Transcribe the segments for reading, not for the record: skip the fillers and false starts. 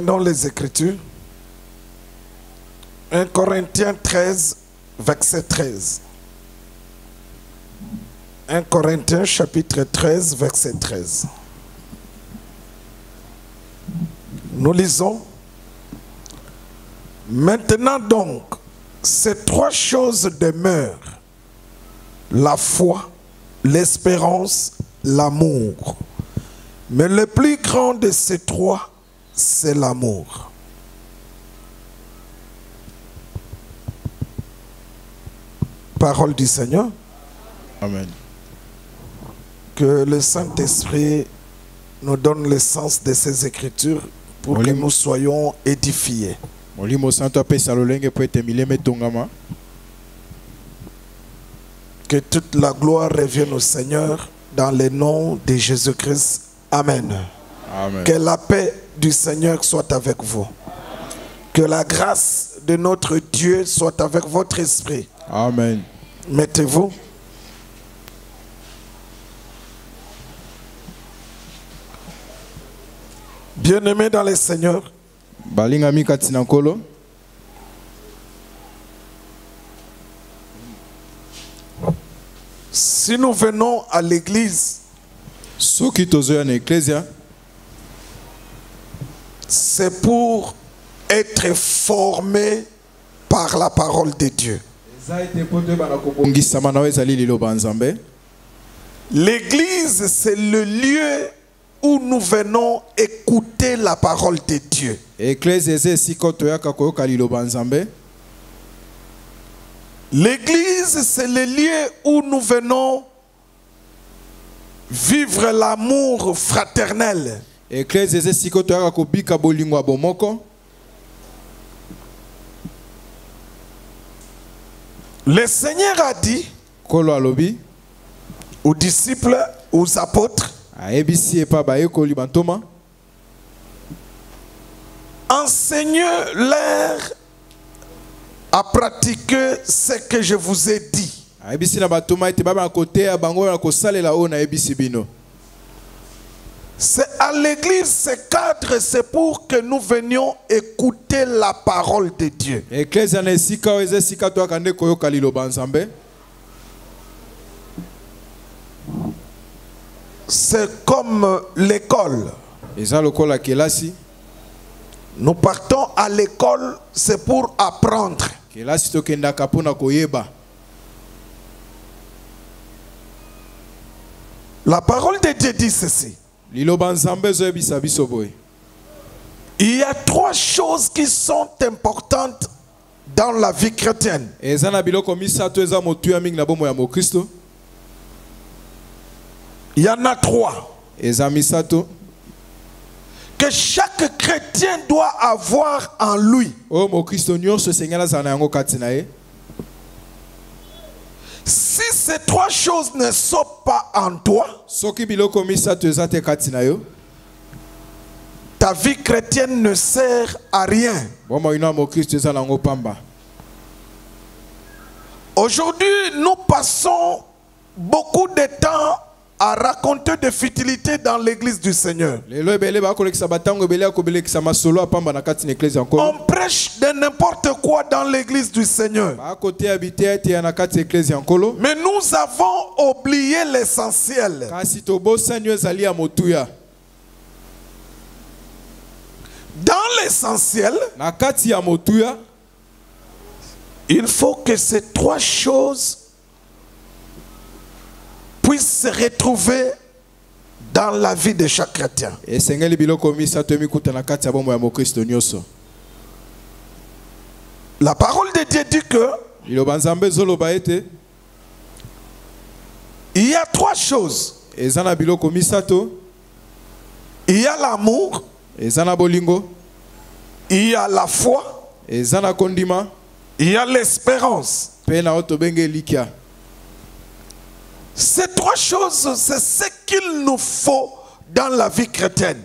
Dans les Écritures, 1 Corinthiens 13, verset 13. 1 Corinthiens chapitre 13, verset 13. Nous lisons: Maintenant donc, ces trois choses demeurent: la foi, l'espérance, l'amour. Mais le plus grand de ces trois, c'est l'amour. Parole du Seigneur. Amen. Que le Saint-Esprit nous donne le sens de ces Écritures pour que nous soyons édifiés. Que toute la gloire revienne au Seigneur dans le nom de Jésus-Christ. Amen. Amen. Que la paix du Seigneur soit avec vous. Que la grâce de notre Dieu soit avec votre esprit. Amen. Mettez-vous. Bien-aimés dans le Seigneur, si nous venons à l'église, c'est pour être formé par la parole de Dieu. L'église, c'est le lieu où nous venons écouter la parole de Dieu. L'église, c'est le lieu où nous venons vivre l'amour fraternel. Le Seigneur a dit aux disciples, aux apôtres, enseignez-leur à pratiquer ce que je vous ai dit. C'est à l'église, ce cadre, c'est pour que nous venions écouter la parole de Dieu. C'est comme l'école. Nous partons à l'école, c'est pour apprendre. La parole de Dieu dit ceci: il y a trois choses qui sont importantes dans la vie chrétienne. Il y en a trois que chaque chrétien doit avoir en lui. Si ces trois choses ne sont pas en toi, ta vie chrétienne ne sert à rien. Aujourd'hui, nous passons beaucoup de temps à raconter des futilités dans l'église du Seigneur. On prêche de n'importe quoi dans l'église du Seigneur. Mais nous avons oublié l'essentiel. Dans l'essentiel, il faut que ces trois choses puisse se retrouver dans la vie de chaque chrétien. La parole de Dieu dit que il y a trois choses. Il y a l'amour, il y a la foi, il y a l'espérance. Ces trois choses, c'est ce qu'il nous faut dans la vie chrétienne.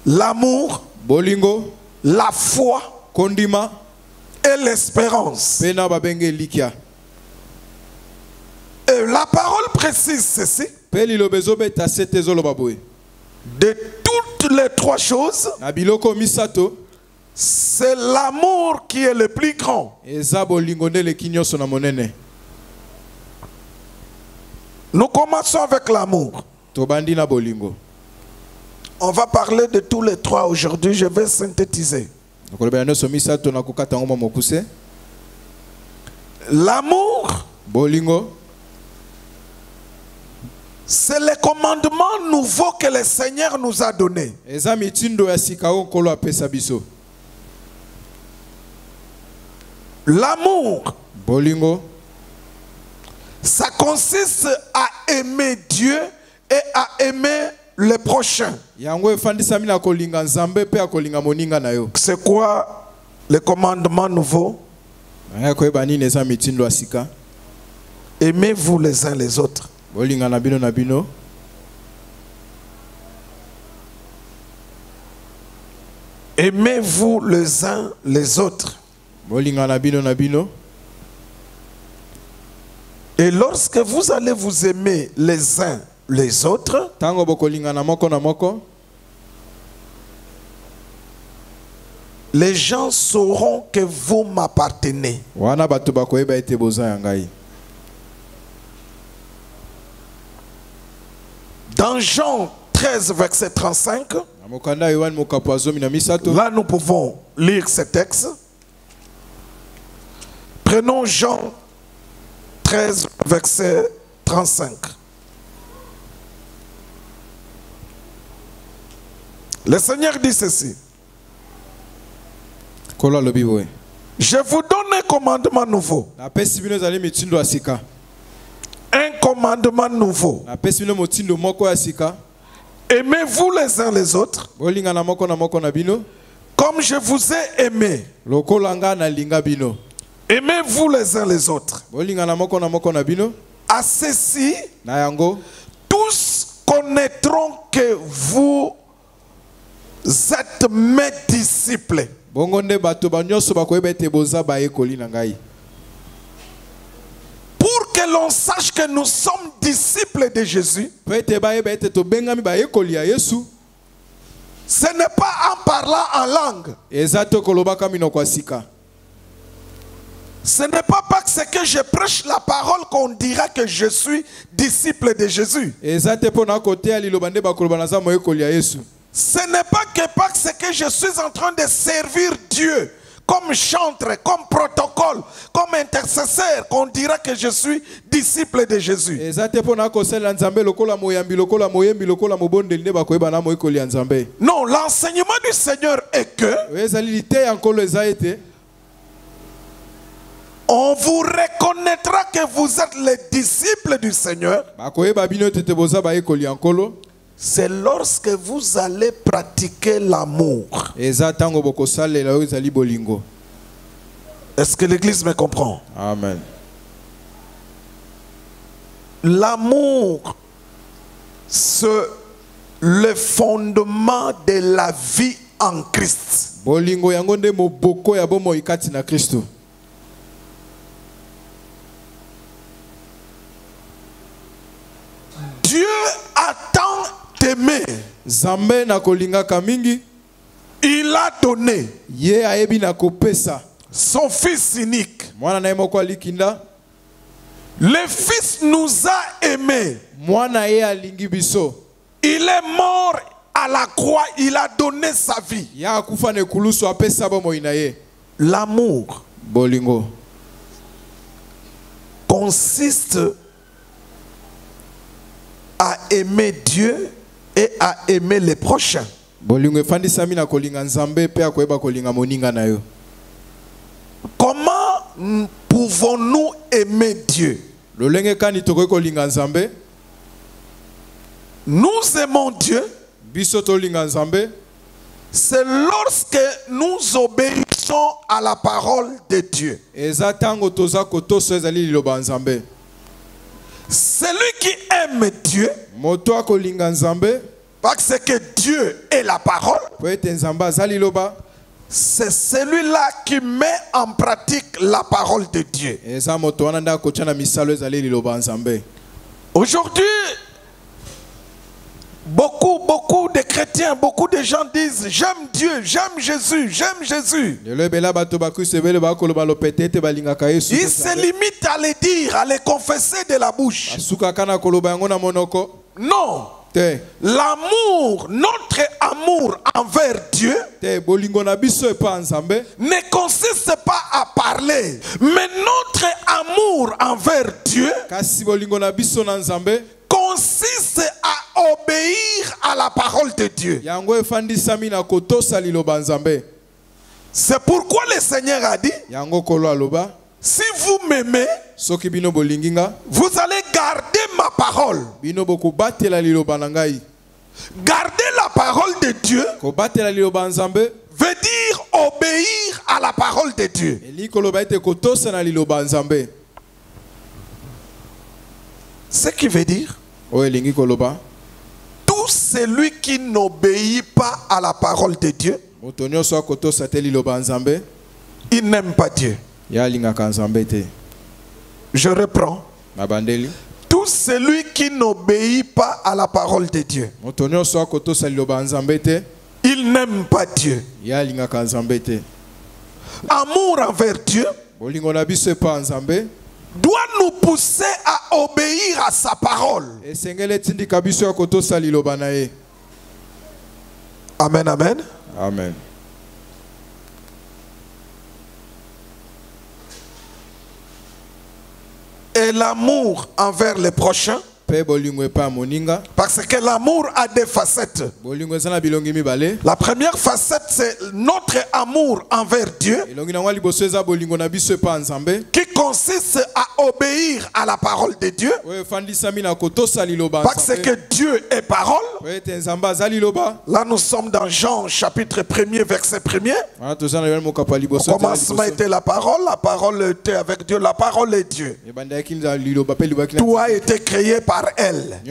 L'amour, la foi et l'espérance. Et la parole précise ceci: de toutes les trois choses, c'est l'amour qui est le plus grand. Nous commençons avec l'amour. On va parler de tous les trois aujourd'hui. Je vais synthétiser. L'amour, c'est le commandement nouveau que le Seigneur nous a donné. L'amour, ça consiste à aimer Dieu et à aimer le prochain. C'est quoi le commandement nouveau? Aimez-vous les uns les autres. Aimez-vous les uns les autres. Et lorsque vous allez vous aimer les uns les autres, les gens sauront que vous m'appartenez. Dans Jean 13, verset 35, là nous pouvons lire ce texte. Prenons Jean 13, verset 35. Le Seigneur dit ceci. Je vous donne un commandement nouveau. Un commandement nouveau. Aimez-vous les uns les autres comme je vous ai aimé. Aimez-vous les uns les autres. À ceci, tous connaîtront que vous êtes mes disciples. Pour que l'on sache que nous sommes disciples de Jésus, ce n'est pas en parlant en langue. Ce n'est pas parce que je prêche la parole qu'on dira que je suis disciple de Jésus. Ce n'est pas que parce que je suis en train de servir Dieu comme chantre, comme protocole, comme intercesseur qu'on dira que je suis disciple de Jésus. Non, l'enseignement du Seigneur est que on vous reconnaîtra que vous êtes les disciples du Seigneur. C'est lorsque vous allez pratiquer l'amour. Est-ce que l'Église me comprend? Amen. L'amour, c'est le fondement de la vie en Christ. Dieu attend d'aimer. Il a donné son Fils unique. Le Fils nous a aimés. Il est mort à la croix. Il a donné sa vie. L'amour consiste à aimer Dieu et à aimer les prochains. Comment pouvons-nous aimer Dieu? Nous aimons Dieu. C'est lorsque nous obéissons à la parole de Dieu. Celui qui aime Dieu, parce que Dieu est la parole, c'est celui-là qui met en pratique la parole de Dieu. Aujourd'hui, beaucoup de chrétiens, beaucoup de gens disent j'aime Dieu, j'aime Jésus, j'aime Jésus. Ils se limitent à les dire, à les confesser de la bouche. Non. L'amour, notre amour envers Dieu ne consiste pas à parler, mais notre amour envers Dieu consiste à obéir à la parole de Dieu. C'est pourquoi le Seigneur a dit, si vous m'aimez, vous allez garder ma parole. Garder la parole de Dieu veut dire obéir à la parole de Dieu. Ce qui veut dire, tout celui qui n'obéit pas à la parole de Dieu, il n'aime pas Dieu. Je reprends. Tout celui qui n'obéit pas à la parole de Dieu, il n'aime pas Dieu. Amour envers Dieu doit nous pousser à obéir à sa parole. Amen, amen. Amen. Et l'amour envers les prochains, parce que l'amour a des facettes. La première facette, c'est notre amour envers Dieu, qui consiste à obéir à la parole de Dieu, parce que Dieu est parole. Là, nous sommes dans Jean chapitre 1er, verset 1er. Au commencement était la parole était avec Dieu, la parole est Dieu. Tout a été créé par elle.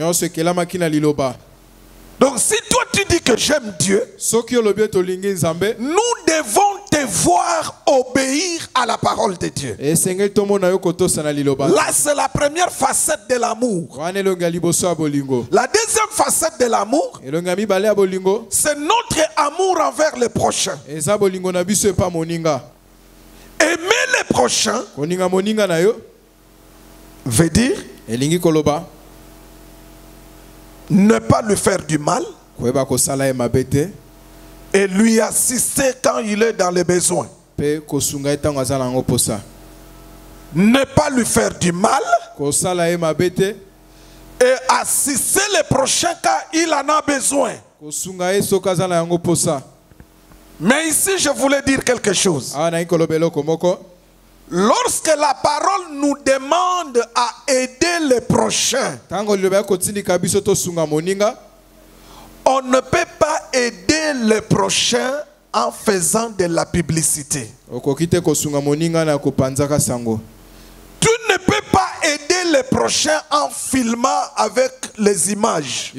Donc si toi tu dis que j'aime Dieu, nous devons devoir obéir à la parole de Dieu. Là c'est la première facette de l'amour. La deuxième facette de l'amour, c'est notre amour envers les prochains. Aimer les prochains veut dire ne pas lui faire du mal et lui assister quand il est dans les besoins. Ne pas lui faire du mal et assister les prochains quand il en a besoin. Mais ici je voulais dire quelque chose. Lorsque la parole nous demande à aider les prochains, on ne peut pas aider les prochains en faisant de la publicité. Tu ne peux pas aider les prochains en filmant avec les images.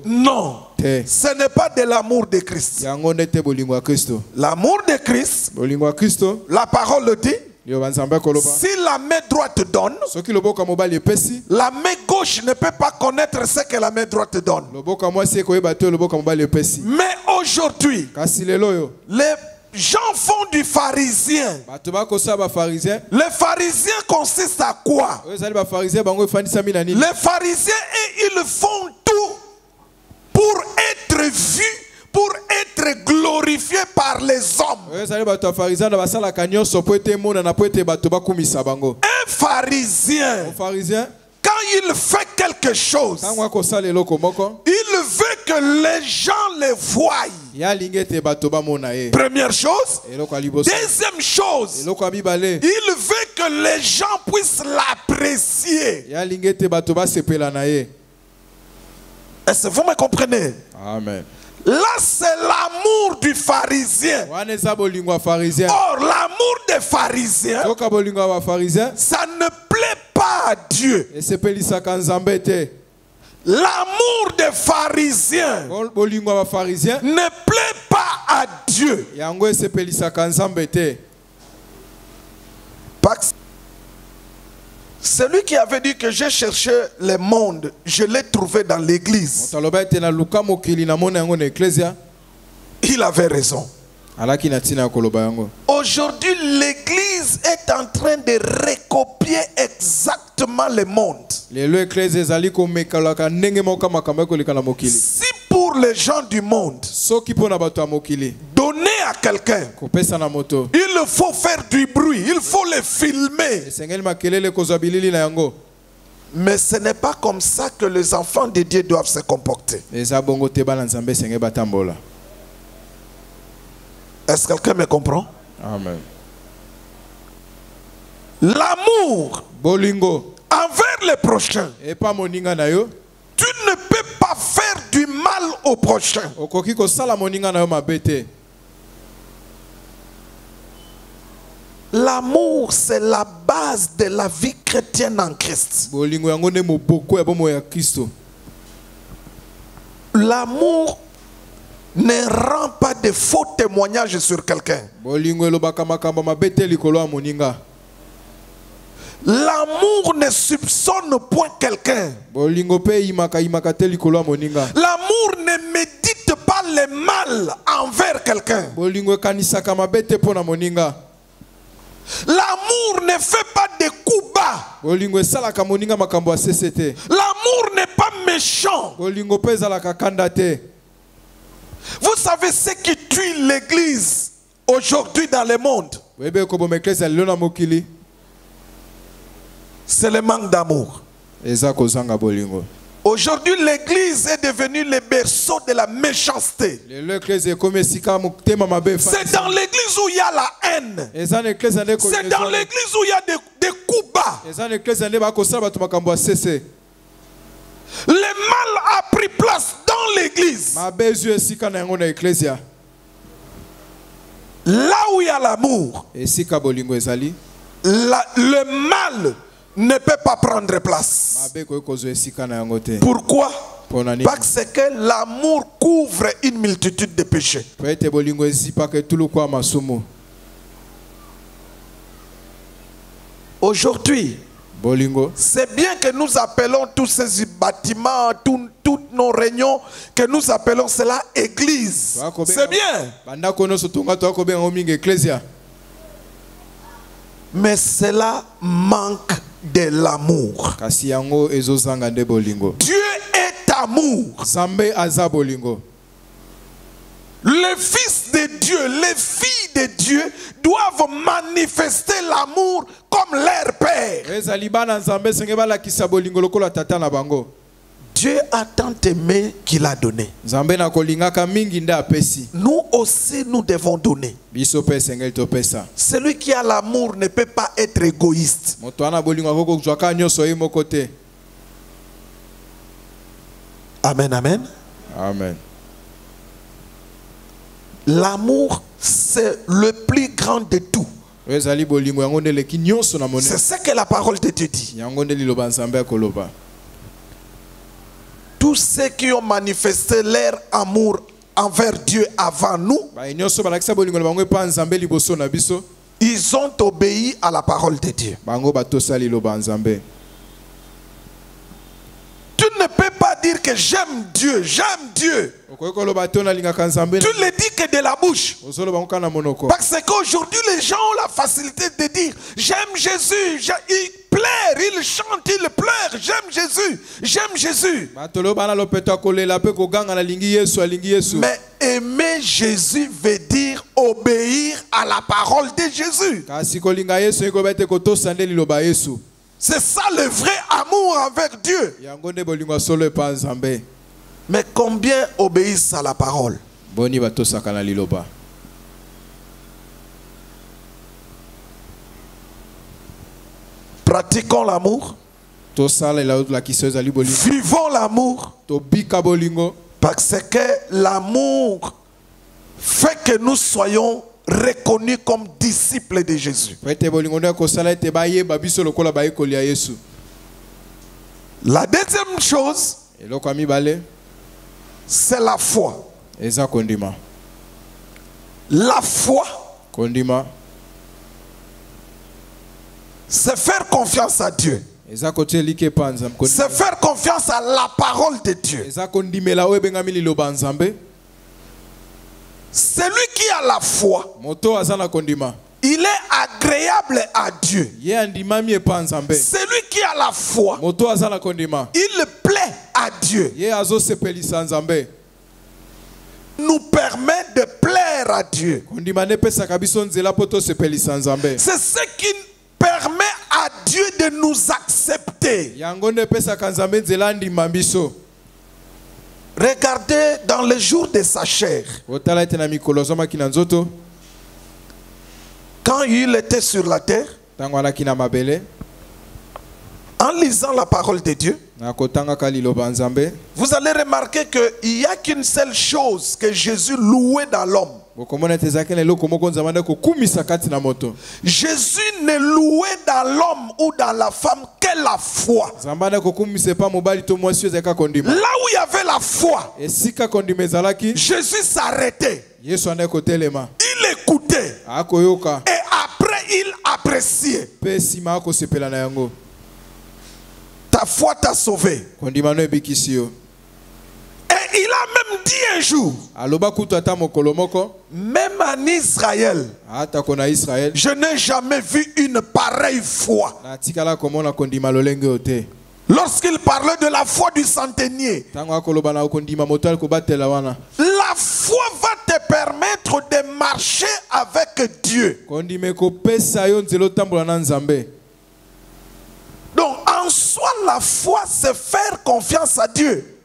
Non, ce n'est pas de l'amour de Christ. L'amour de Christ, la parole le dit, si la main droite donne, la main gauche ne peut pas connaître ce que la main droite donne. Mais aujourd'hui, les gens font du pharisien. Les pharisiens consistent à quoi? Les pharisiens, ils font tout pour être vus, pour être glorifiés par les hommes. Un pharisien, quand il fait quelque chose, il veut que les gens le voient. Première chose. Deuxième chose, il veut que les gens puissent l'apprécier. Est-ce que vous me comprenez? Amen. Là, c'est l'amour du pharisien. Or, l'amour des pharisiens, ça ne plaît pas à Dieu. L'amour des pharisiens ne plaît pas à Dieu. Celui qui avait dit que j'ai cherché le monde, je l'ai trouvé dans l'église. Il avait raison. Aujourd'hui, l'église est en train de recopier exactement le monde. Si pour les gens du monde, donner à quelqu'un, il faut faire du bruit, il faut le filmer. Mais ce n'est pas comme ça que les enfants de Dieu doivent se comporter. Est-ce que quelqu'un me comprend? Amen. L'amour envers les prochains. Tu ne peux pas faire du mal au prochain. L'amour, c'est la base de la vie chrétienne en Christ. L'amour ne rend pas de faux témoignages sur quelqu'un. L'amour ne soupçonne point quelqu'un. L'amour ne médite pas le mal envers quelqu'un. L'amour ne fait pas de coups bas. L'amour n'est pas méchant. Vous savez ce qui tue l'église aujourd'hui dans le monde? C'est le manque d'amour. Aujourd'hui, l'église est devenue le berceau de la méchanceté. C'est dans l'église où il y a la haine. C'est dans l'église où il y a des coups bas. Le mal a pris place dans l'église. Là où il y a l'amour, le mal ne peut pas prendre place. Pourquoi? Parce que l'amour couvre une multitude de péchés. Aujourd'hui, c'est bien que nous appelons tous ces bâtiments, toutes nos réunions, que nous appelons cela église. C'est bien. Mais cela manque de l'amour. Dieu est amour. Les fils de Dieu, les filles de Dieu doivent manifester l'amour comme leur Père. Dieu a tant aimé qu'il a donné. Nous aussi, nous devons donner. Celui qui a l'amour ne peut pas être égoïste. Amen, amen. Amen. L'amour, c'est le plus grand de tout. C'est ce que la parole de Dieu dit. Tous ceux qui ont manifesté leur amour envers Dieu avant nous, ils ont obéi à la parole de Dieu. Tu ne peux pas dire que j'aime Dieu, j'aime Dieu. Tu le dis que de la bouche. Parce qu'aujourd'hui, les gens ont la facilité de dire j'aime Jésus. Ils pleurent, ils chantent, ils pleurent. J'aime Jésus, j'aime Jésus. Mais aimer Jésus veut dire obéir à la parole de Jésus. C'est ça le vrai amour envers Dieu. Mais combien obéissent à la parole? Pratiquons l'amour. Vivons l'amour. Parce que l'amour fait que nous soyons reconnus comme disciples de Jésus. La deuxième chose, c'est la foi. La foi, c'est faire confiance à Dieu. C'est faire confiance à la parole de Dieu. Celui qui a la foi, il est agréable à Dieu. Celui qui a la foi, il plaît à Dieu. Nous permet de plaire à Dieu. C'est ce qui permet à Dieu de nous accepter. Regardez dans les jours de sa chair. Quand il était sur la terre, en lisant la parole de Dieu, vous allez remarquer qu'il n'y a qu'une seule chose que Jésus louait dans l'homme. Jésus ne louait dans l'homme ou dans la femme que la foi. Là où il y avait la foi, Jésus s'arrêtait. Il écoutait. Et après, il appréciait. Ta foi t'a sauvé. Et il a même dit un jour, même en Israël, je n'ai jamais vu une pareille foi. Lorsqu'il parlait de la foi du centenier, la foi va te permettre de marcher avec Dieu. Donc en soi, la foi, c'est faire confiance à Dieu.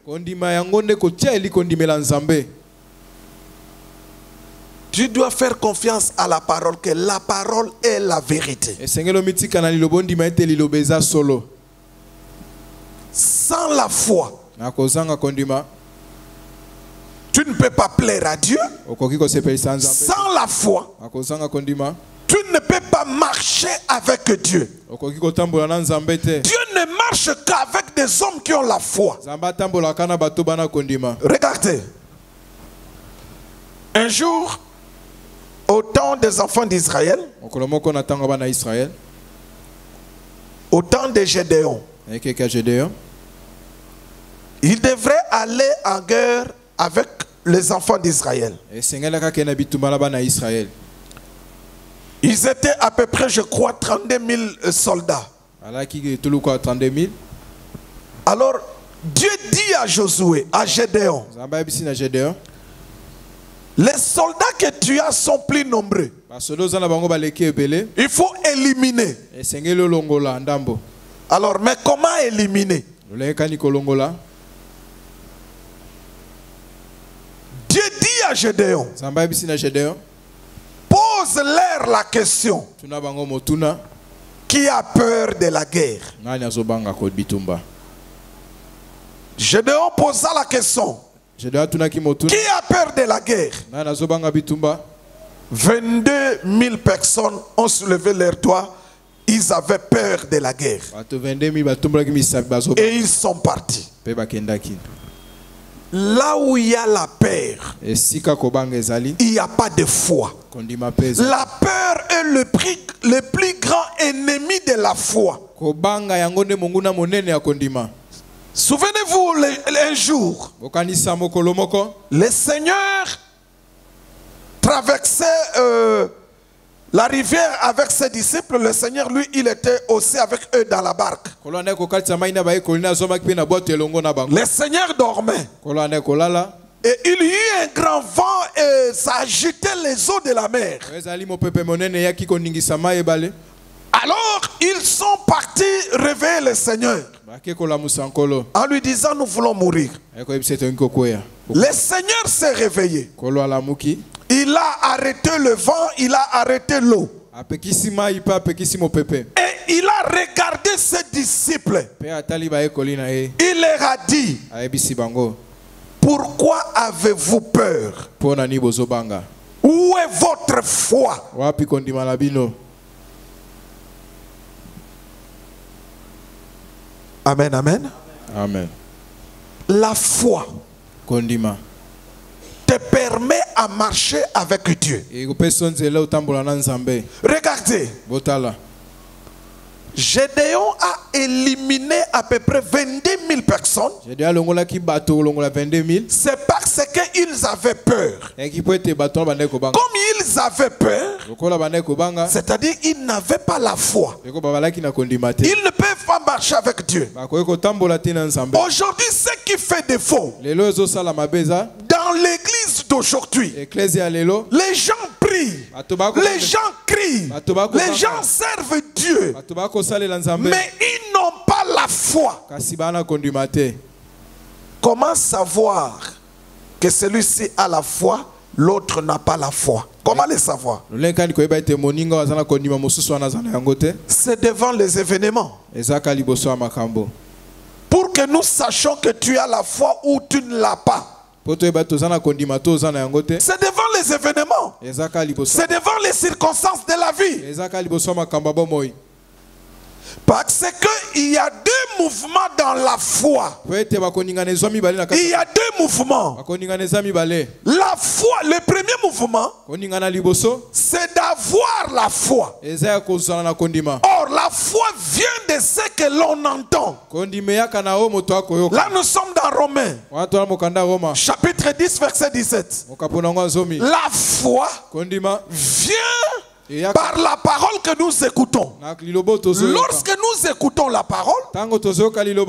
Tu dois faire confiance à la parole, que la parole est la vérité. Sans la foi, tu ne peux pas plaire à Dieu. Sans la foi, tu ne peux pas marcher avec Dieu. Dieu ne marche qu'avec des hommes qui ont la foi. Regardez. Un jour, au temps des enfants d'Israël, au temps de Gédéon, il devrait aller en guerre avec les enfants d'Israël. Ils étaient à peu près, je crois, 32 000 soldats. Alors, Dieu dit à Josué, à Gédéon, les soldats que tu as sont plus nombreux. Il faut éliminer. Alors, mais comment éliminer? Dieu dit à Gédéon, pose-leur la question. Qui a peur de la guerre? Gédéon posa la question. Qui a peur de la guerre? 22 000 personnes ont soulevé leurs doigts. Ils avaient peur de la guerre. Et ils sont partis. Là où il y a la peur, il n'y a pas de foi. La peur est le plus grand ennemi de la foi. Souvenez-vous, un jour, le Seigneur traversait la rivière avec ses disciples. Le Seigneur, lui, il était aussi avec eux dans la barque. Le Seigneur dormait. Et il y eut un grand vent et ça agitait les eaux de la mer. Alors, ils sont partis réveiller le Seigneur en lui disant, nous voulons mourir. Le Seigneur s'est réveillé. Il a arrêté le vent, il a arrêté l'eau. Et il a regardé ses disciples. Il leur a dit, pourquoi avez-vous peur? Où est votre foi? Amen, amen. Amen. La foi te permet à marcher avec Dieu. Regardez. Gédéon a éliminé à peu près 22 000 personnes. C'est parce qu'ils avaient peur. Comme ils avaient peur, c'est-à-dire qu'ils n'avaient pas la foi. Ils ne peuvent pas marcher avec Dieu. Aujourd'hui, ce qui fait défaut dans l'église d'aujourd'hui, les gens prient, les gens crient, les gens servent Dieu, mais ils n'ont pas la foi. Comment savoir que celui-ci a la foi, l'autre n'a pas la foi? Comment le savoir? C'est devant les événements. Pour que nous sachions que tu as la foi ou tu ne l'as pas. C'est devant les événements. C'est devant les circonstances de la vie. Parce qu'il y a deux mouvements dans la foi. Il y a deux mouvements. La foi, le premier mouvement, c'est d'avoir la foi. Or, la foi vient de ce que l'on entend. Là, nous sommes dans Romains, chapitre 10, verset 17. La foi vient par la parole que nous écoutons. Lorsque nous écoutons la parole,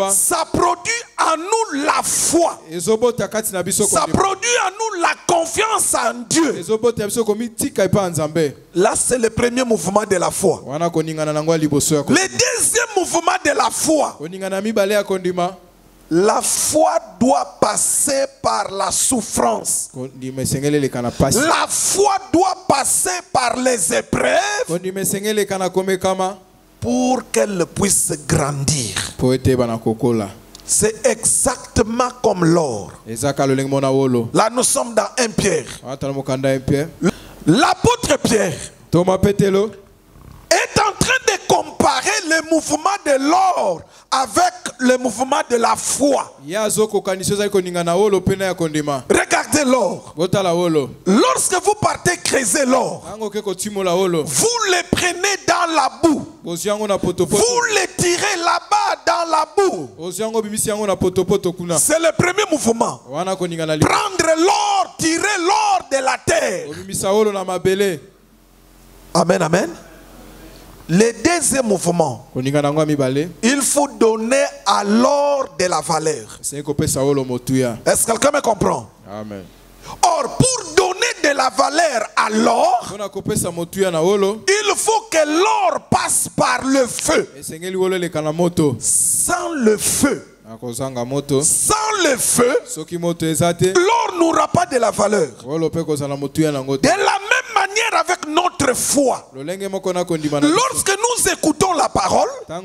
ça produit en nous la foi. Ça produit en nous la confiance en Dieu. Là, c'est le premier mouvement de la foi. Le deuxième mouvement de la foi, la foi doit passer par la souffrance. La foi doit passer par les épreuves pour qu'elle puisse grandir. C'est exactement comme l'or. Là, nous sommes dans 1 Pierre. L'apôtre Pierre est en train de comparer le mouvement de l'or avec le mouvement de la foi. Regardez l'or. Lorsque vous partez creuser l'or, vous le prenez dans la boue. Vous le tirez là-bas dans la boue. C'est le premier mouvement. Prendre l'or, tirer l'or de la terre. Amen, amen. Le deuxième mouvement, il faut donner à l'or de la valeur. Est-ce que quelqu'un me comprend? Amen. Or, pour donner de la valeur à l'or, il faut que l'or passe par le feu. Sans le feu, l'or n'aura pas de la valeur. De la même manière avec notre foi. Lorsque nous écoutons la parole, elle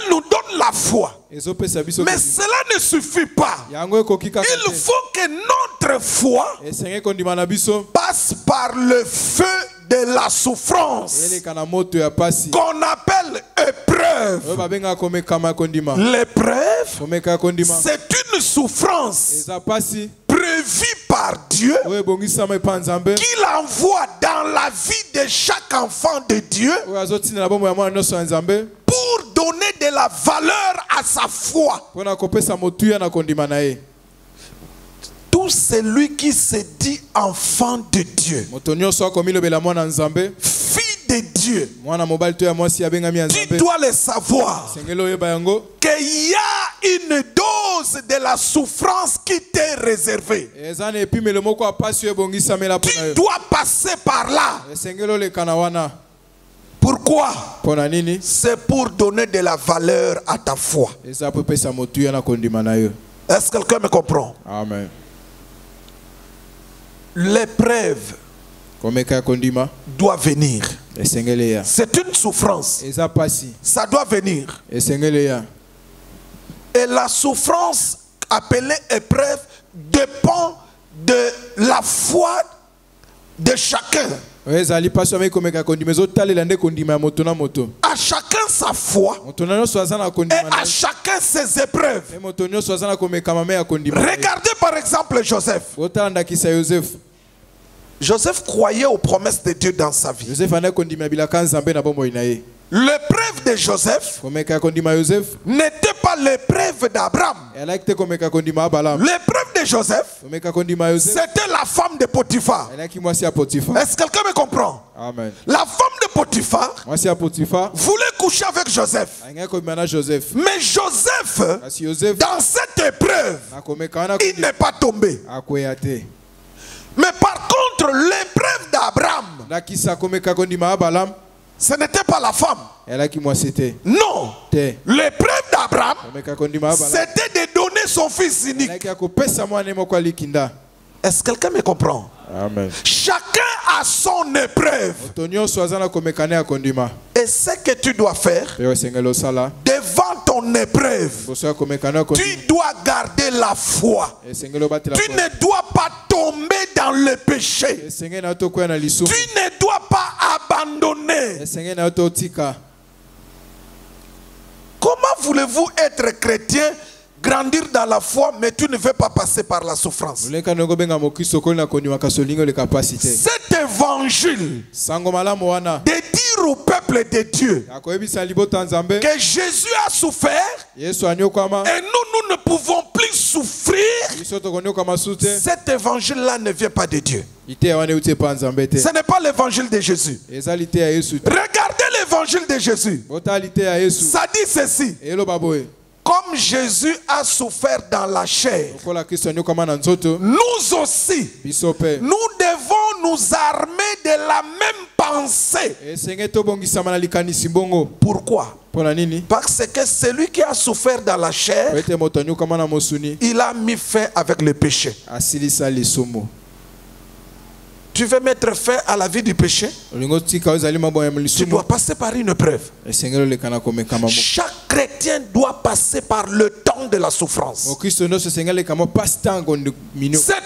nous donne la foi. Mais cela ne suffit pas. Il faut que notre foi passe par le feu de la souffrance qu'on appelle épreuve. L'épreuve, c'est une souffrance prévue par Dieu qu'il envoie dans la vie de chaque enfant de Dieu pour donner de la valeur à sa foi. Tout celui qui se dit enfant de Dieu, fille de Dieu, tu dois le savoir qu'il y a une dose de la souffrance qui t'est réservée. Tu dois passer par là. Pourquoi? C'est pour donner de la valeur à ta foi. Est-ce que quelqu'un me comprend? Amen. L'épreuve doit venir. C'est une souffrance. Ça doit venir. Et la souffrance appelée épreuve dépend de la foi de chacun. À chacun sa foi et à chacun ses épreuves. Regardez par exemple Joseph. Joseph croyait aux promesses de Dieu dans sa vie. L'épreuve de Joseph n'était pas l'épreuve d'Abraham. L'épreuve de Joseph, c'était la femme de Potiphar. Est-ce que quelqu'un me comprend? Amen. La femme de Potiphar voulait coucher avec Joseph. Mais Joseph, dans cette épreuve, il n'est pas tombé. Mais par contre, l'épreuve d'Abraham, ce n'était pas la femme. Non. L'épreuve d'Abraham, c'était de donner son fils unique. Est-ce que quelqu'un me comprend? Amen. Chacun a son épreuve. Et ce que tu dois faire, devant ton épreuve, tu dois garder la foi. Tu ne dois pas tomber dans le péché. Tu ne dois pas abandonner. Comment voulez-vous être chrétien, grandir dans la foi, mais tu ne veux pas passer par la souffrance? Cet évangile de dire au peuple de Dieu que Jésus a souffert et nous ne pouvons plus souffrir, cet évangile-là ne vient pas de Dieu. Ce n'est pas l'évangile de Jésus. Regardez l'évangile de Jésus. Ça dit ceci. Comme Jésus a souffert dans la chair, nous aussi, nous devons nous armer de la même pensée. Pourquoi? Parce que celui qui a souffert dans la chair, il a mis fin avec le péché. Tu veux mettre fin à la vie du péché? Tu dois passer par une épreuve. Chaque chrétien doit passer par le temps de la souffrance. C'est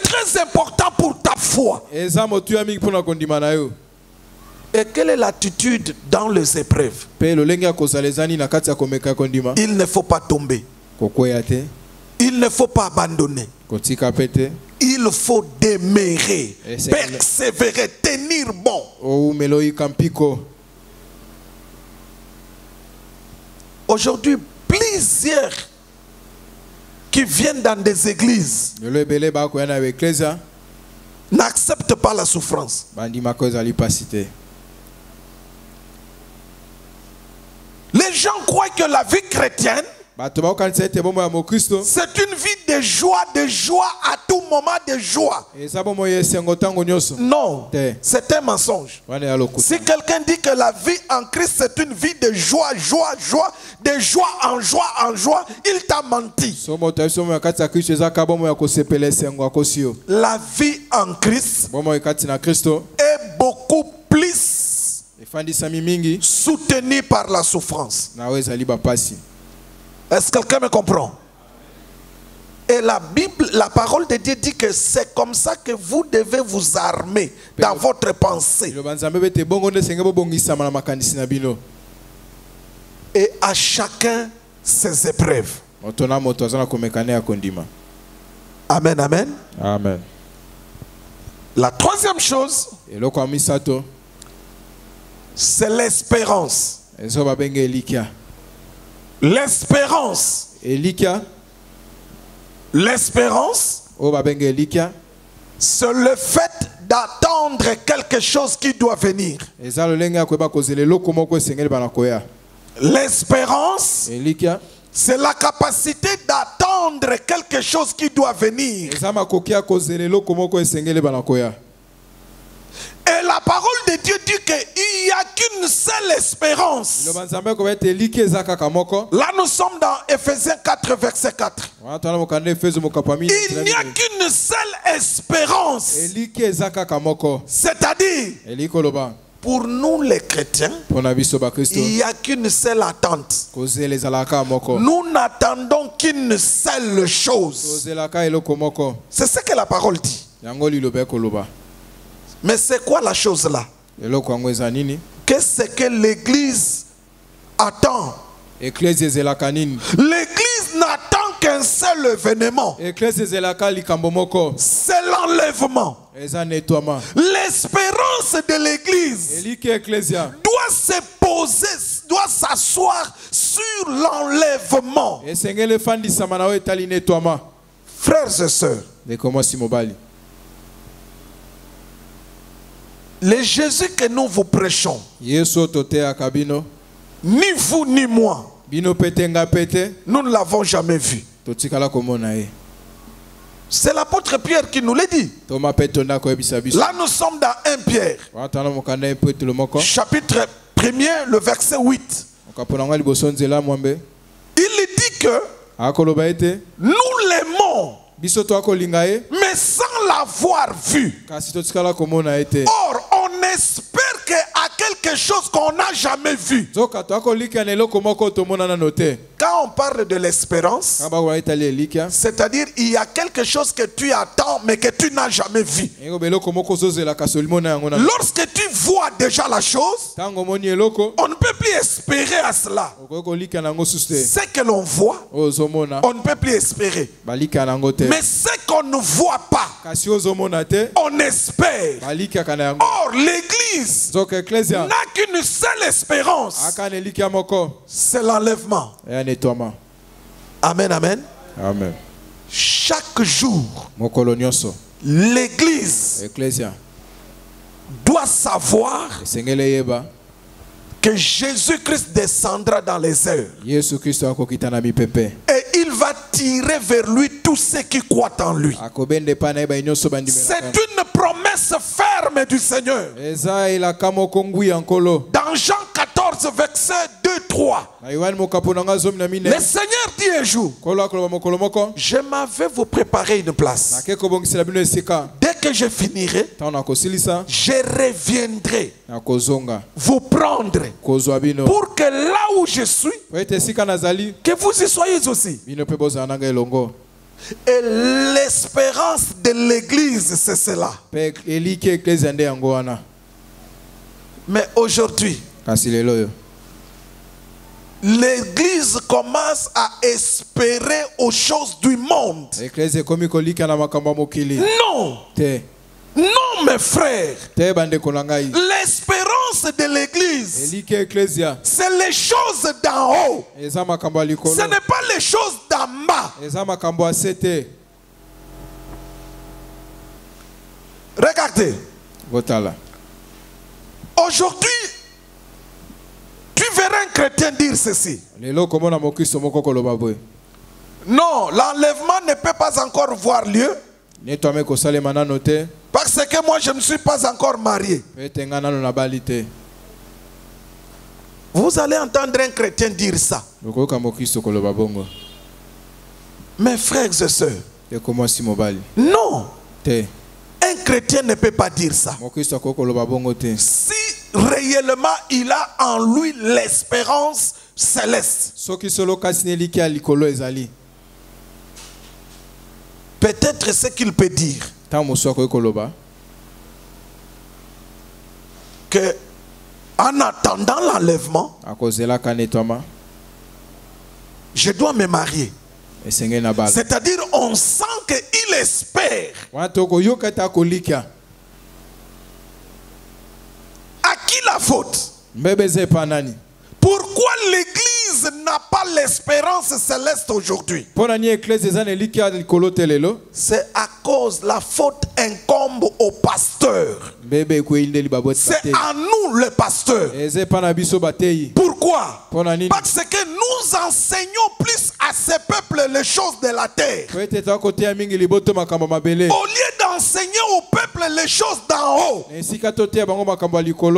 très important pour ta foi. Et quelle est l'attitude dans les épreuves? Il ne faut pas tomber. Il ne faut pas abandonner. Il faut demeurer, persévérer, tenir bon. Aujourd'hui, plusieurs qui viennent dans des églises n'acceptent pas la souffrance. Les gens croient que la vie chrétienne, c'est une vie de joie à tout moment de joie. Non, c'est un mensonge. Si quelqu'un dit que la vie en Christ c'est une vie de joie, de joie en joie, il t'a menti. La vie en Christ est beaucoup plus soutenue par la souffrance. Est-ce que quelqu'un me comprend? Et la Bible, la parole de Dieu dit que c'est comme ça que vous devez vous armer dans votre pensée. Et à chacun ses épreuves. Amen, amen. Amen. La troisième chose, c'est l'espérance. L'espérance. L'espérance, c'est le fait d'attendre quelque chose qui doit venir. L'espérance, c'est la capacité d'attendre quelque chose qui doit venir. Et la parole de Dieu dit qu'il n'y a qu'une seule espérance. Là nous sommes dans Ephésiens 4 verset 4. Il n'y a qu'une seule espérance. C'est-à-dire, pour nous les chrétiens, il n'y a qu'une seule attente. Nous n'attendons qu'une seule chose. C'est ce que la parole dit. Mais c'est quoi la chose là? Qu'est-ce que l'Église attend? L'Église n'attend qu'un seul événement. C'est l'enlèvement. L'espérance de l'Église doit doit s'asseoir sur l'enlèvement. Frères et sœurs, le Jésus que nous vous prêchons, ni vous ni moi, nous ne l'avons jamais vu. C'est l'apôtre Pierre qui nous l'a dit. Là nous sommes dans 1 Pierre, chapitre 1er, le verset 8. Il dit que nous l'aimons, mais sans l'avoir vu. Or, on espère qu'à quelque chose qu'on n'a jamais vu. Quand on parle de l'espérance, c'est-à-dire il y a quelque chose que tu attends mais que tu n'as jamais vu. Lorsque tu vois déjà la chose, on ne peut plus espérer à cela. Ce que l'on voit, on ne peut plus espérer. Mais ce qu'on ne voit pas, on espère. Or, l'Église n'a qu'une seule espérance, c'est l'enlèvement. Amen, amen. Amen. Chaque jour, l'Église doit savoir que Jésus-Christ descendra dans les airs. Et il va tirer vers lui tous ceux qui croient en lui. C'est une promesse ferme du Seigneur. Dans Jean 14, verset 2-3. Le Seigneur dit un jour, je m'en vais vous préparer une place. Dès que je finirai, je reviendrai vous prendre pour que là où je suis, que vous y soyez aussi. Et l'espérance de l'Église, c'est cela. Mais aujourd'hui, l'Église commence à espérer aux choses du monde. Non. Non, mes frères. L'espérance de l'Église, c'est les choses d'en haut. Ce n'est pas les choses d'en bas. Regardez. Aujourd'hui, tu verras un chrétien dire ceci. Non, l'enlèvement ne peut pas encore voir lieu. Parce que moi je ne suis pas encore marié. Vous allez entendre un chrétien dire ça. Mes frères et sœurs, non, un chrétien ne peut pas dire ça. Si réellement il a en lui l'espérance céleste, peut-être ce qu'il peut dire, que en attendant l'enlèvement, je dois me marier. C'est-à-dire on sent qu'il espère. À qui la faute? Pourquoi l'Église n'a pas l'espérance céleste aujourd'hui? C'est à cause la faute incombe au pasteur. C'est à nous le pasteur. Pourquoi? Parce que nous enseignons plus à ces peuples les choses de la terre, au lieu d'enseigner au peuple les choses d'en haut.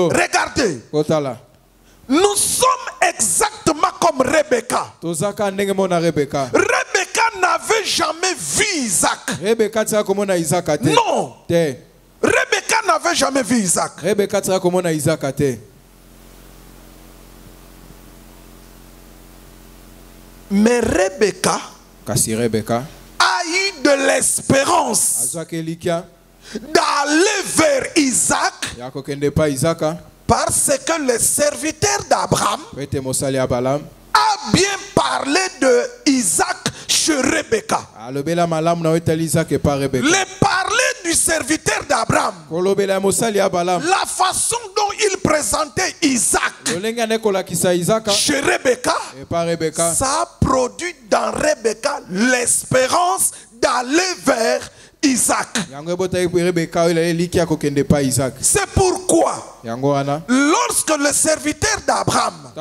Regardez, nous sommes exactement comme Rebecca. Rebecca n'avait jamais vu Isaac. Non. Rebecca n'avait jamais vu Isaac. Mais Rebecca a eu de l'espérance d'aller vers Isaac, parce que le serviteur d'Abraham a bien parlé de Isaac chez Rebecca. Le parler du serviteur d'Abraham, la façon dont il présenter Isaac chez Rebecca, ça a produit dans Rebecca l'espérance d'aller vers Isaac. C'est pourquoi, lorsque le serviteur d'Abraham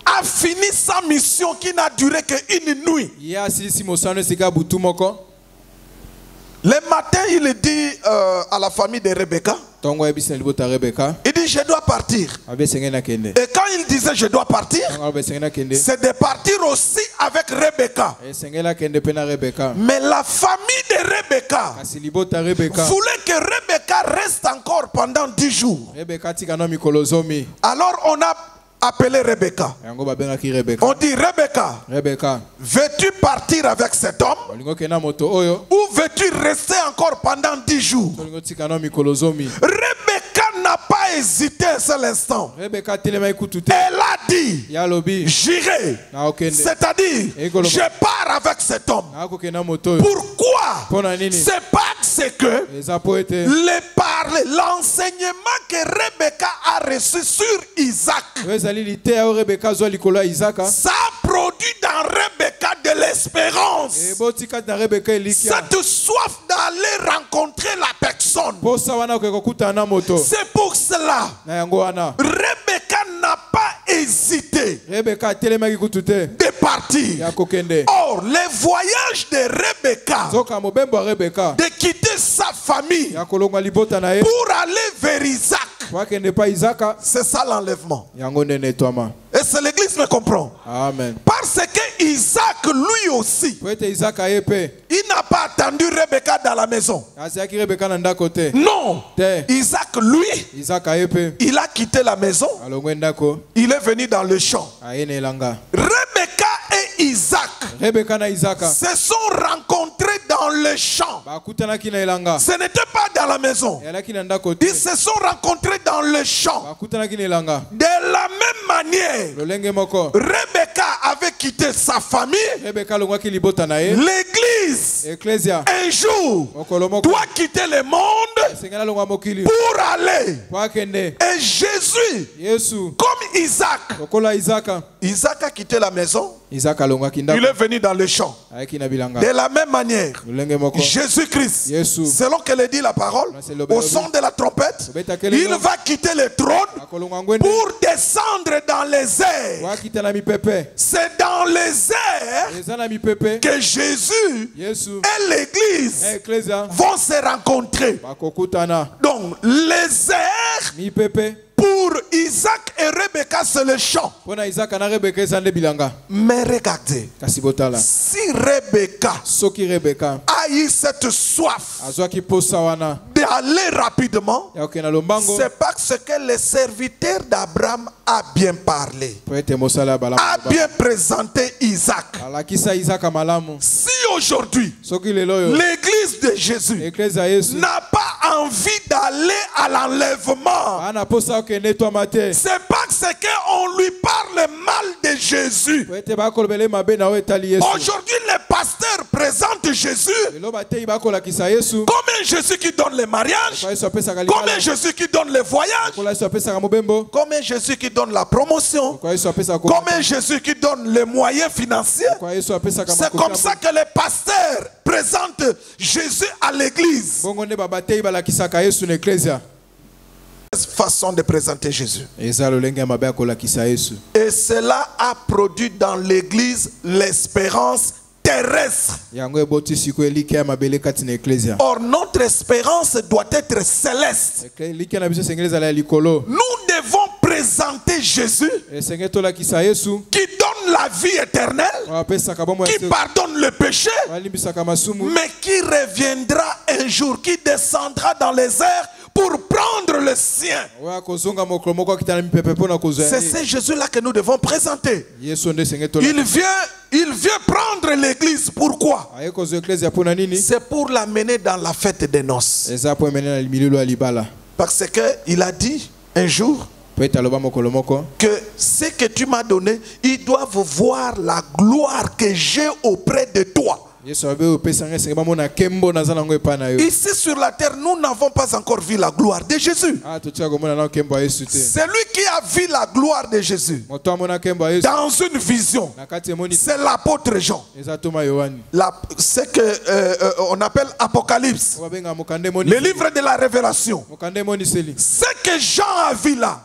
a fini sa mission qui n'a duré qu'une nuit, le matin, il dit à la famille de Rebecca, il dit je dois partir. Et quand il disait je dois partir, c'est de partir aussi avec Rebecca. Mais la famille de Rebecca voulait que Rebecca reste encore pendant 10 jours. Alors on a appelé Rebecca. On dit Rebecca, veux-tu partir avec cet homme ou veux-tu rester encore pendant 10 jours? Rebecca n'a pas hésité un seul instant. Elle a dit j'irai. C'est-à-dire je pars avec cet homme. Pourquoi? C'est parce que l'enseignement que Rebecca a reçu sur Isaac, ça a produit dans Rebecca de l'espérance. Cette soif d'aller rencontrer la personne. C'est pour cela Rebecca n'a pas hésité de partir. Or, le voyage de Rebecca, de quitter sa famille pour aller vers Isaac, c'est ça l'enlèvement. Et c'est l'église me comprend. Amen. Parce que Isaac lui aussi, il n'a pas attendu Rebecca dans la maison. Non. Isaac lui, il a quitté la maison. Il est venu dans le champ. Rebecca et Isaac se sont rencontrés dans le champ. Ce n'était pas dans la maison. Ils se sont rencontrés dans le champ. De la même manière, Rebecca avait quitté sa famille. L'église, un jour, doit quitter le monde pour aller. Et Jésus, comme Isaac, Isaac a quitté la maison. Il est venu dans le champ. De la même manière, Jésus-Christ, selon que le dit la parole, au son de la trompette, il va quitter le trône pour descendre dans les airs. C'est dans les airs que Jésus et l'église vont se rencontrer. Donc les airs pour Isaac et Rebecca, c'est le champ. Mais regardez, si Rebecca a eu cette soif d'aller rapidement, c'est parce que le serviteur d'Abraham a bien parlé, a bien présenté Isaac. Si aujourd'hui l'église de Jésus n'a pas envie d'aller à l'enlèvement, c'est parce qu'on lui parle mal de Jésus. Aujourd'hui, les pasteurs présentent Jésus comme un Jésus qui donne le mariage, comme un Jésus qui donne le voyage, comme un Jésus qui donne la promotion, comme un Jésus qui donne les moyens financiers. C'est comme ça que les pasteurs présentent Jésus à l'église. Façon de présenter Jésus. Et cela a produit dans l'église l'espérance terrestre. Or, notre espérance doit être céleste. Nous devons présenter Jésus qui donne la vie éternelle, qui pardonne le péché, mais qui reviendra un jour, qui descendra dans les airs pour prendre le sien. C'est ce Jésus-là que nous devons présenter. Il vient prendre l'église. Pourquoi? C'est pour l'amener dans la fête des noces. Parce qu'il a dit un jour que ce que tu m'as donné, ils doivent voir la gloire que j'ai auprès de toi. Ici sur la terre, nous n'avons pas encore vu la gloire de Jésus. C'est lui qui a vu la gloire de Jésus dans une vision. C'est l'apôtre Jean. Ce qu'on appelle Apocalypse. Le livre de la révélation. Ce que Jean a vu là,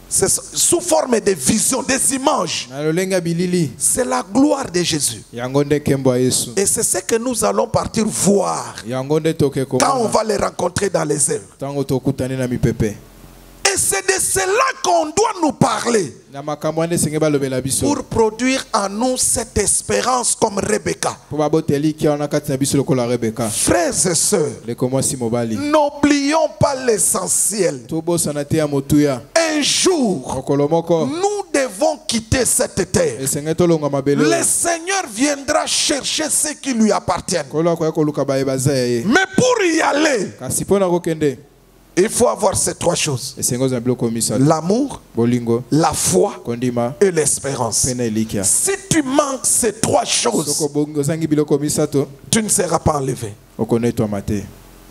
c'est sous forme de visions, des images. C'est la gloire de Jésus. Et c'est ce que nous allons partir voir quand on va les rencontrer dans les airs. Et c'est de cela qu'on doit nous parler pour produire en nous cette espérance comme Rebecca. Frères et sœurs, n'oublions pas l'essentiel. Un jour, nous devons quitter cette terre. Le Seigneur viendra chercher ce qui lui appartient. Mais pour y aller, il faut avoir ces trois choses: l'amour, la foi et l'espérance. Si tu manques ces trois choses, tu ne seras pas enlevé.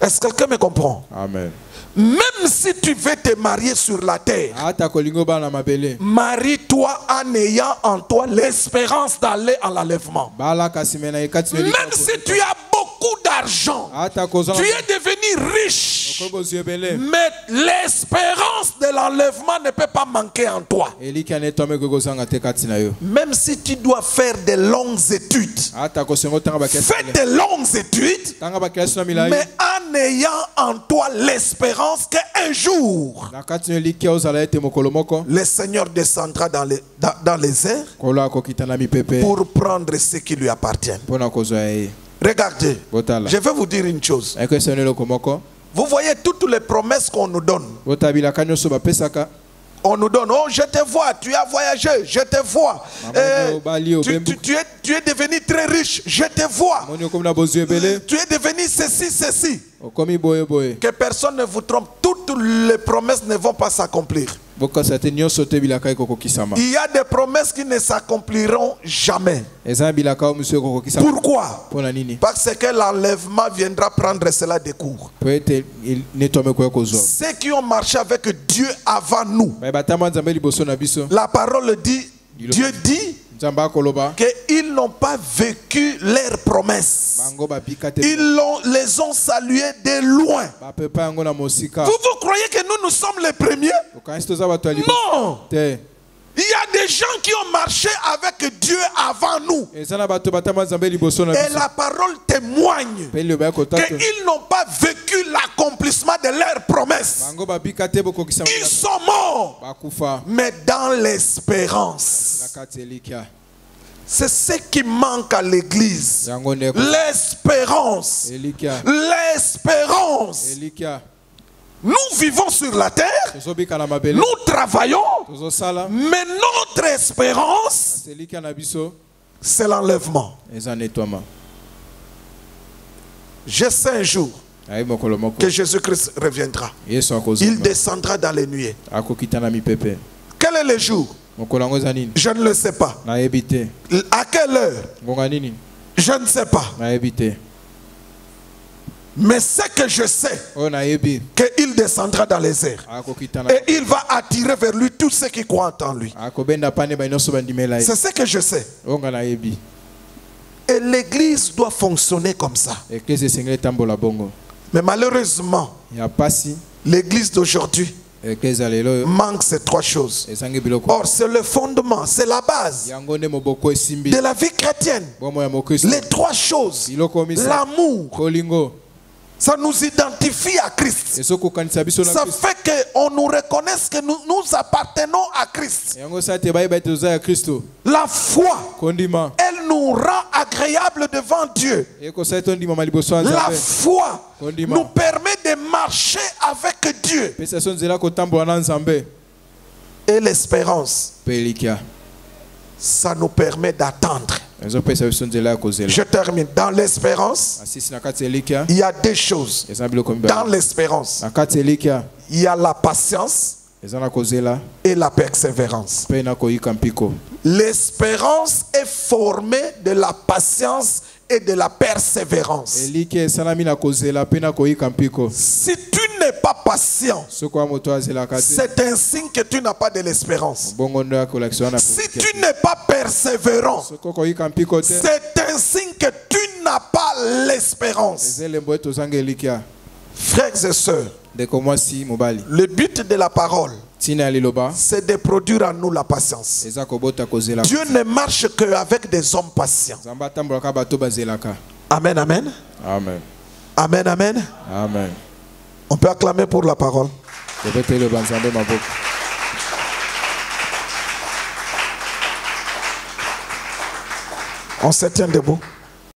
Est-ce que quelqu'un me comprend? Amen. Même si tu veux te marier sur la terre, marie-toi en ayant en toi l'espérance d'aller à l'enlèvement. Même si tu as beaucoup d'argent, tu es devenu riche, mais l'espérance de l'enlèvement ne peut pas manquer en toi. Même si tu dois faire de longues études, fais de longues études, mais en ayant en toi l'espérance qu'un jour le Seigneur descendra dans les airs pour prendre ce qui lui appartient. Regardez, je vais vous dire une chose. Vous voyez toutes les promesses qu'on nous donne. On nous donne: oh, je te vois, tu as voyagé, je te vois. Tu es devenu très riche, je te vois. Tu es devenu ceci, ceci. Que personne ne vous trompe, toutes les promesses ne vont pas s'accomplir. Il y a des promesses qui ne s'accompliront jamais. Pourquoi? Parce que l'enlèvement viendra prendre cela de court. Ceux qui ont marché avec Dieu avant nous, la parole dit, Dieu dit qu'ils n'ont pas vécu leurs promesses. Ils les ont salués de loin. Vous croyez que nous sommes les premiers? Non. Il y a des gens qui ont marché avec Dieu avant nous. Et la parole témoigne qu'ils n'ont pas vécu l'accomplissement de leurs promesses. Ils sont morts, mais dans l'espérance. C'est ce qui manque à l'église. L'espérance. L'espérance. Nous vivons sur la terre, nous travaillons, mais notre espérance, c'est l'enlèvement. Je sais un jour que Jésus-Christ reviendra. Il descendra dans les nuées. Quel est le jour? Je ne le sais pas. À quelle heure? Je ne sais pas. Mais ce que je sais, qu'il descendra dans les airs et il va attirer vers lui tous ceux qui croient en lui. C'est ce que je sais. Et l'église doit fonctionner comme ça. Mais malheureusement, l'église d'aujourd'hui manque ces trois choses. Or, c'est le fondement, c'est la base de la vie chrétienne. Les trois choses: l'amour. Ça nous identifie à Christ. Ça fait qu'on nous reconnaisse que nous appartenons à Christ. La foi, elle nous rend agréable devant Dieu. La foi nous permet de marcher avec Dieu. Et l'espérance, ça nous permet d'attendre. Je termine. Dans l'espérance, il y a deux choses. Dans l'espérance, il y a la patience et la persévérance. L'espérance est formée de la patience et de la persévérance. Si tu n'es pas patient, c'est un signe que tu n'as pas de l'espérance. Si tu n'es pas persévérant, c'est un signe que tu n'as pas l'espérance. Frères et sœurs, le but de la parole, c'est de produire en nous la patience. Dieu ne marche qu'avec des hommes patients. Amen, amen. Amen. Amen, amen. Amen. On peut acclamer pour la parole. On se tient debout.